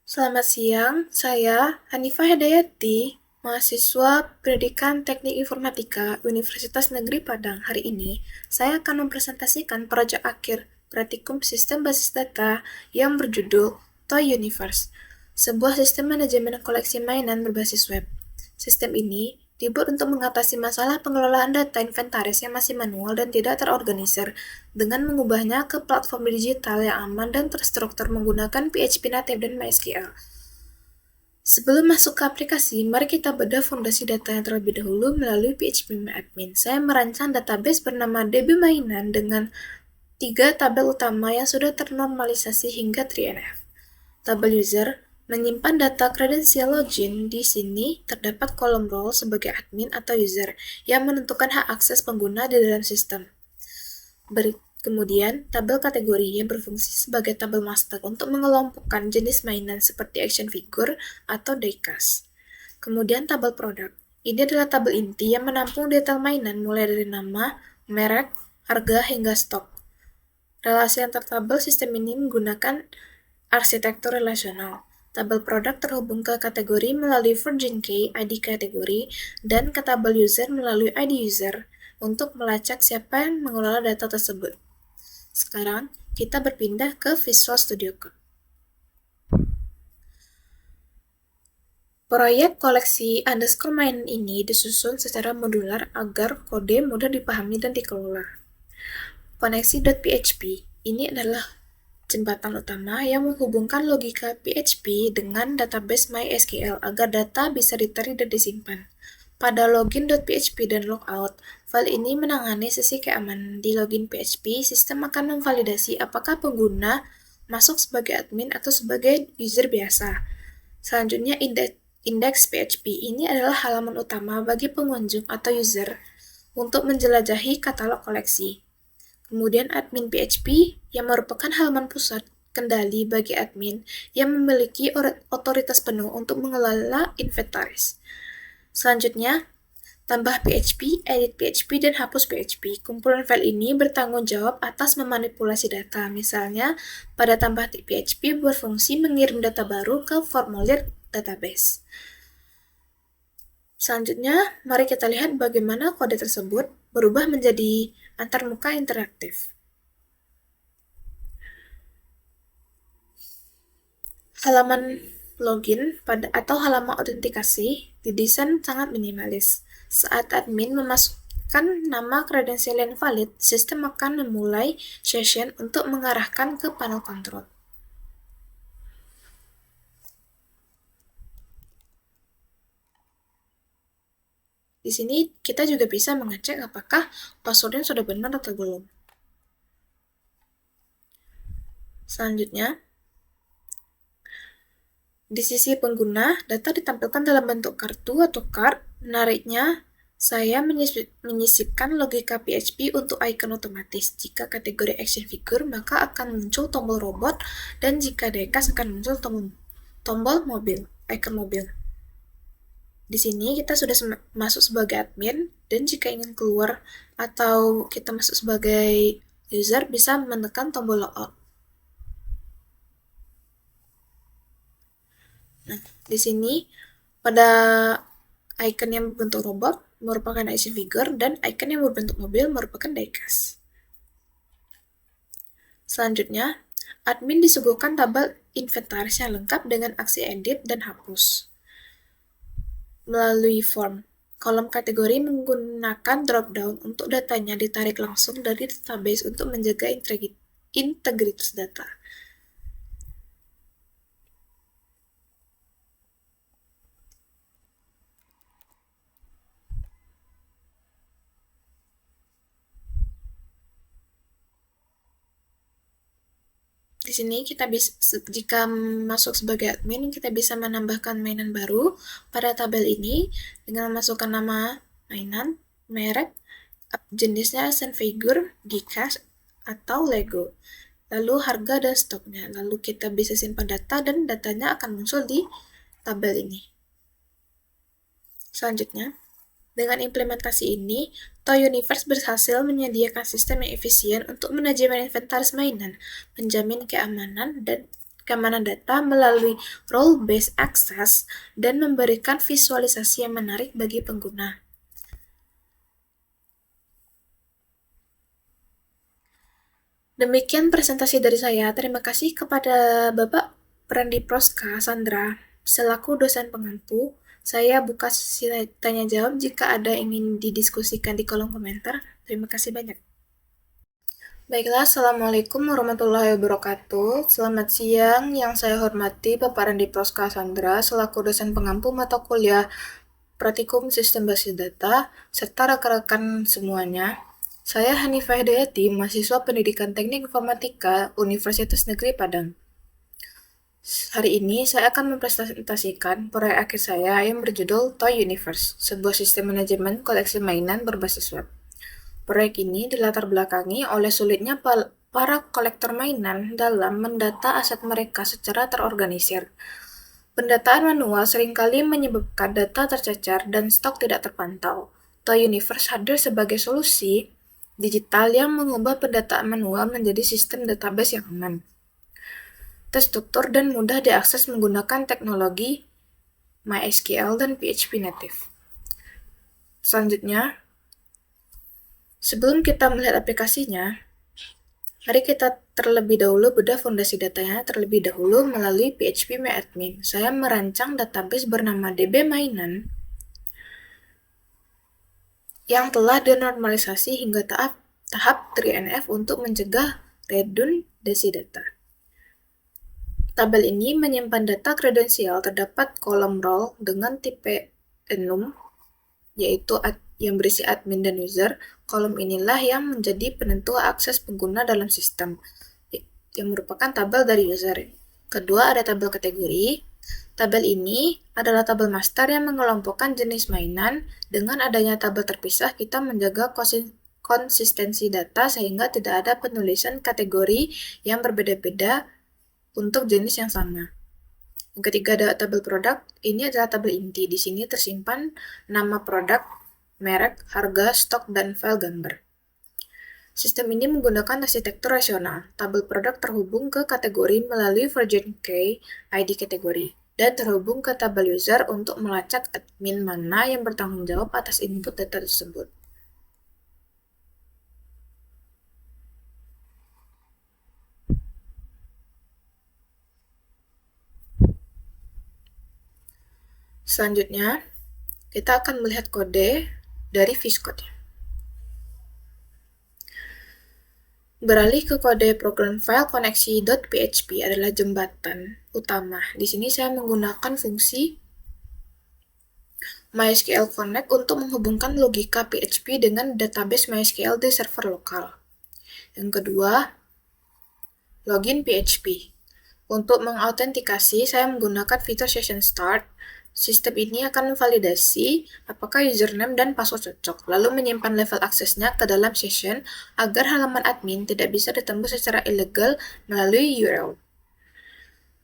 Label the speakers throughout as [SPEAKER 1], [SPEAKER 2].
[SPEAKER 1] Selamat siang, saya Hanifah Hedayati, mahasiswa Pendidikan Teknik Informatika Universitas Negeri Padang. Hari ini, saya akan mempresentasikan proyek akhir praktikum sistem basis data yang berjudul Toy Universe, sebuah sistem manajemen koleksi mainan berbasis web. Sistem ini dibuat untuk mengatasi masalah pengelolaan data inventaris yang masih manual dan tidak terorganisir, dengan mengubahnya ke platform digital yang aman dan terstruktur menggunakan PHP native dan MySQL. Sebelum masuk ke aplikasi, mari kita bedah fondasi data yang terlebih dahulu melalui PHP-admin. Saya merancang database bernama DB Mainan dengan 3 tabel utama yang sudah ternormalisasi hingga 3NF. Tabel user menyimpan data kredensial login. Di sini terdapat kolom role sebagai admin atau user yang menentukan hak akses pengguna di dalam sistem. Kemudian, tabel kategori yang berfungsi sebagai tabel master untuk mengelompokkan jenis mainan seperti action figure atau diecast. Kemudian tabel produk. Ini adalah tabel inti yang menampung detail mainan mulai dari nama, merek, harga, hingga stok. Relasi antar tabel sistem ini menggunakan arsitektur relasional. Tabel produk terhubung ke kategori melalui version key, ID kategori, dan ke tabel user melalui ID user untuk melacak siapa yang mengelola data tersebut. Sekarang, kita berpindah ke Visual Studio Code. Proyek koleksi underscore mainan ini disusun secara modular agar kode mudah dipahami dan dikelola. Koneksi.php ini adalah jembatan utama yang menghubungkan logika PHP dengan database MySQL agar data bisa ditarik dan disimpan. Pada login.php dan logout, file ini menangani sesi keamanan. Di login PHP, sistem akan memvalidasi apakah pengguna masuk sebagai admin atau sebagai user biasa. Selanjutnya, indeks PHP ini adalah halaman utama bagi pengunjung atau user untuk menjelajahi katalog koleksi. Kemudian admin PHP yang merupakan halaman pusat kendali bagi admin yang memiliki otoritas penuh untuk mengelola inventaris. Selanjutnya, tambah PHP, edit PHP, dan hapus PHP. Kumpulan file ini bertanggung jawab atas memanipulasi data. Misalnya, pada tambah PHP berfungsi mengirim data baru ke formulir database. Selanjutnya, mari kita lihat bagaimana kode tersebut berubah menjadi antarmuka interaktif. Halaman login atau halaman autentikasi didesain sangat minimalis. Saat admin memasukkan nama kredensial yang valid, sistem akan memulai session untuk mengarahkan ke panel kontrol. Di sini kita juga bisa mengecek apakah passwordnya sudah benar atau belum. Selanjutnya, di sisi pengguna, data ditampilkan dalam bentuk kartu atau card. Menariknya, saya menyisipkan logika PHP untuk icon otomatis. Jika kategori action figure, maka akan muncul tombol robot, dan jika diecast akan muncul tombol mobil, icon mobil. Di sini kita sudah masuk sebagai admin, dan jika ingin keluar atau kita masuk sebagai user, bisa menekan tombol logout. Nah, di sini pada icon yang berbentuk robot merupakan action figure dan icon yang berbentuk mobil merupakan diecast. Selanjutnya, admin disuguhkan tabel inventaris yang lengkap dengan aksi edit dan hapus. Melalui form, kolom kategori menggunakan drop-down untuk datanya ditarik langsung dari database untuk menjaga integritas data. Di sini kita bisa, jika masuk sebagai admin, kita bisa menambahkan mainan baru pada tabel ini dengan memasukkan nama mainan, merek, jenisnya action figure, diecast, atau Lego. Lalu harga dan stoknya. Lalu kita bisa simpan data dan datanya akan muncul di tabel ini. Selanjutnya, dengan implementasi ini, Toy Universe berhasil menyediakan sistem yang efisien untuk manajemen inventaris mainan, menjamin keamanan dan keamanan data melalui role-based access dan memberikan visualisasi yang menarik bagi pengguna. Demikian presentasi dari saya. Terima kasih kepada Bapak Prandi Proska Sandra selaku dosen pengampu. Saya buka sesi tanya jawab jika ada yang ingin didiskusikan di kolom komentar. Terima kasih banyak. Baiklah, Assalamualaikum warahmatullahi wabarakatuh. Selamat siang, yang saya hormati Bapak Randi Proska Sandra selaku dosen pengampu mata kuliah Praktikum Sistem Basis Data, serta rekan-rekan semuanya. Saya Hanifah Hidayati, mahasiswa Pendidikan Teknik Informatika Universitas Negeri Padang. Hari ini saya akan mempresentasikan proyek akhir saya yang berjudul Toy Universe, sebuah sistem manajemen koleksi mainan berbasis web. Proyek ini dilatar belakangi oleh sulitnya para kolektor mainan dalam mendata aset mereka secara terorganisir. Pendataan manual seringkali menyebabkan data tercecer dan stok tidak terpantau. Toy Universe hadir sebagai solusi digital yang mengubah pendataan manual menjadi sistem database yang aman, terstruktur dan mudah diakses menggunakan teknologi MySQL dan PHP native. Selanjutnya, sebelum kita melihat aplikasinya, mari kita terlebih dahulu bedah fondasi datanya terlebih dahulu melalui PHP-MyAdmin. Saya merancang database bernama DB Mainan yang telah dinormalisasi hingga tahap 3NF untuk mencegah redundansi data. Tabel ini menyimpan data kredensial terdapat kolom role dengan tipe enum, yaitu yang berisi admin dan user. Kolom inilah yang menjadi penentu akses pengguna dalam sistem, yang merupakan tabel dari user. Kedua, ada tabel kategori. Tabel ini adalah tabel master yang mengelompokkan jenis mainan. Dengan adanya tabel terpisah, kita menjaga konsistensi data sehingga tidak ada penulisan kategori yang berbeda-beda untuk jenis yang sama. Yang ketiga, ada tabel produk. Ini adalah tabel inti. Di sini tersimpan nama produk, merek, harga, stok, dan file gambar. Sistem ini menggunakan arsitektur rasional. Tabel produk terhubung ke kategori melalui version key ID kategori, dan terhubung ke tabel user untuk melacak admin mana yang bertanggung jawab atas input data tersebut. Selanjutnya, kita akan melihat kode dari VS Code. Beralih ke kode program file koneksi.php adalah jembatan utama. Di sini saya menggunakan fungsi MySQL Connect untuk menghubungkan logika PHP dengan database MySQL di server lokal. Yang kedua, login PHP. Untuk mengautentikasi, saya menggunakan fitur Session Start. Sistem ini akan memvalidasi apakah username dan password cocok, lalu menyimpan level aksesnya ke dalam session agar halaman admin tidak bisa ditembus secara ilegal melalui URL.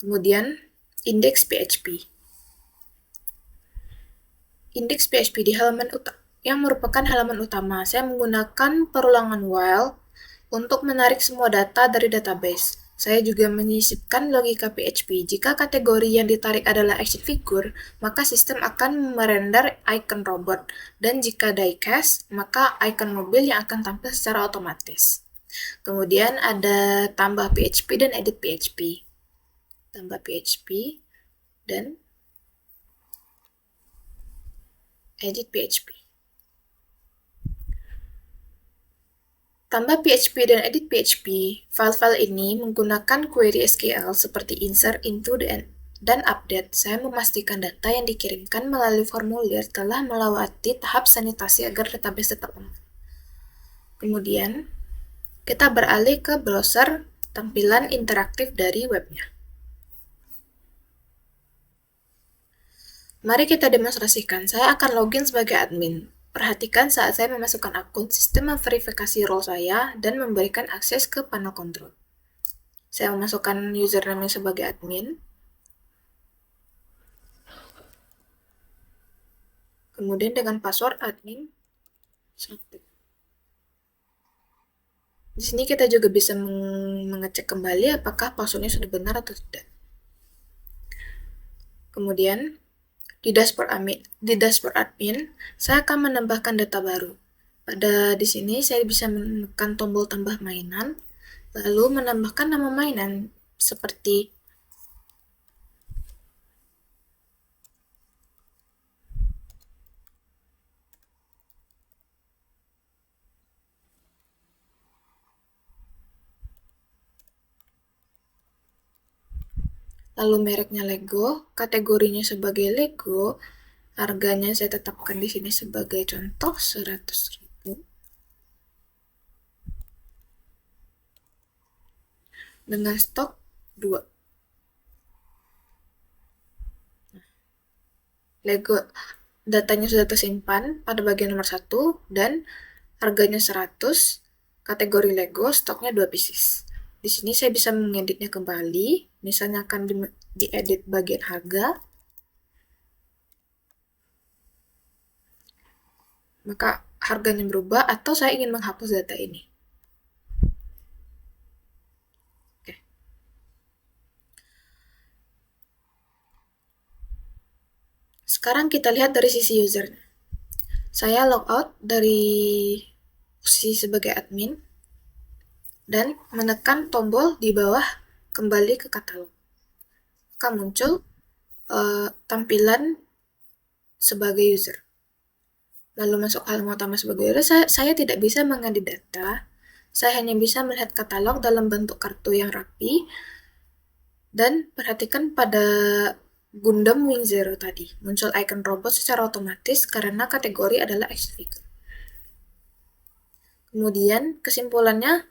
[SPEAKER 1] Kemudian, indeks PHP. Indeks PHP di halaman yang merupakan halaman utama. Saya menggunakan perulangan while untuk menarik semua data dari database. Saya juga menyisipkan logika PHP. Jika kategori yang ditarik adalah action figure, maka sistem akan merender icon robot. Dan jika diecast, maka icon mobil yang akan tampil secara otomatis. Kemudian ada tambah PHP dan edit PHP. Tambah PHP dan edit PHP. Tambah PHP dan edit PHP, file-file ini menggunakan query SQL seperti insert, into, dan update. Saya memastikan data yang dikirimkan melalui formulir telah melewati tahap sanitasi agar database tetap aman. Kemudian, kita beralih ke browser tampilan interaktif dari webnya. Mari kita demonstrasikan. Saya akan login sebagai admin. Perhatikan saat saya memasukkan akun, sistem memverifikasi role saya dan memberikan akses ke panel kontrol. Saya memasukkan username sebagai admin. Kemudian dengan password admin, Di sini kita juga bisa mengecek kembali apakah passwordnya sudah benar atau tidak. Kemudian, di dashboard admin, saya akan menambahkan data baru. Di sini saya bisa menekan tombol tambah mainan, lalu menambahkan nama mainan seperti lalu mereknya Lego, kategorinya sebagai Lego, harganya saya tetapkan di sini sebagai contoh 100.000 dengan stok 2. Lego datanya sudah tersimpan pada bagian nomor 1 dan harganya 100, kategori Lego, stoknya 2 pieces. Di sini saya bisa mengeditnya kembali, misalnya akan diedit bagian harga, maka harganya berubah atau saya ingin menghapus data ini. Oke. Sekarang kita lihat dari sisi user. Saya logout dari posisi sebagai admin dan menekan tombol di bawah kembali ke katalog. Akan muncul tampilan sebagai user. Lalu masuk halaman utama sebagai user, saya tidak bisa mengedit data. Saya hanya bisa melihat katalog dalam bentuk kartu yang rapi. Dan perhatikan pada Gundam Wing Zero tadi, muncul icon robot secara otomatis karena kategori adalah action figure. Kemudian kesimpulannya,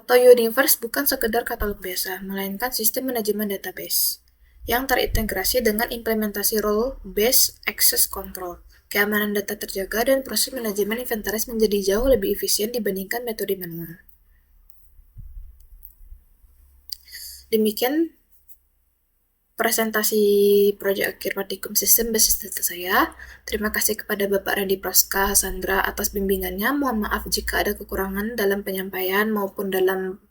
[SPEAKER 1] Toyo Universe bukan sekedar katalog biasa, melainkan sistem manajemen database yang terintegrasi dengan implementasi role-based access control. Keamanan data terjaga dan proses manajemen inventaris menjadi jauh lebih efisien dibandingkan metode manual. Demikian presentasi proyek akhir praktikum sistem basis data saya. Terima kasih kepada Bapak Randy Praska Sandra atas bimbingannya. Mohon maaf jika ada kekurangan dalam penyampaian maupun dalam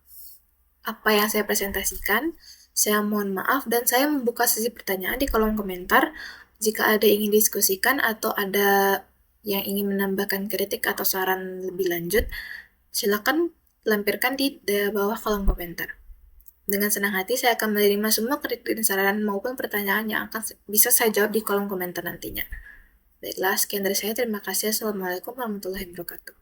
[SPEAKER 1] apa yang saya presentasikan. Saya mohon maaf dan saya membuka sesi pertanyaan di kolom komentar. Jika ada yang ingin diskusikan atau ada yang ingin menambahkan kritik atau saran lebih lanjut, silakan lampirkan di bawah kolom komentar. Dengan senang hati saya akan menerima semua kritik dan saran maupun pertanyaan yang akan bisa saya jawab di kolom komentar nantinya. Baiklah, sekian dari saya. Terima kasih. Assalamualaikum warahmatullahi wabarakatuh.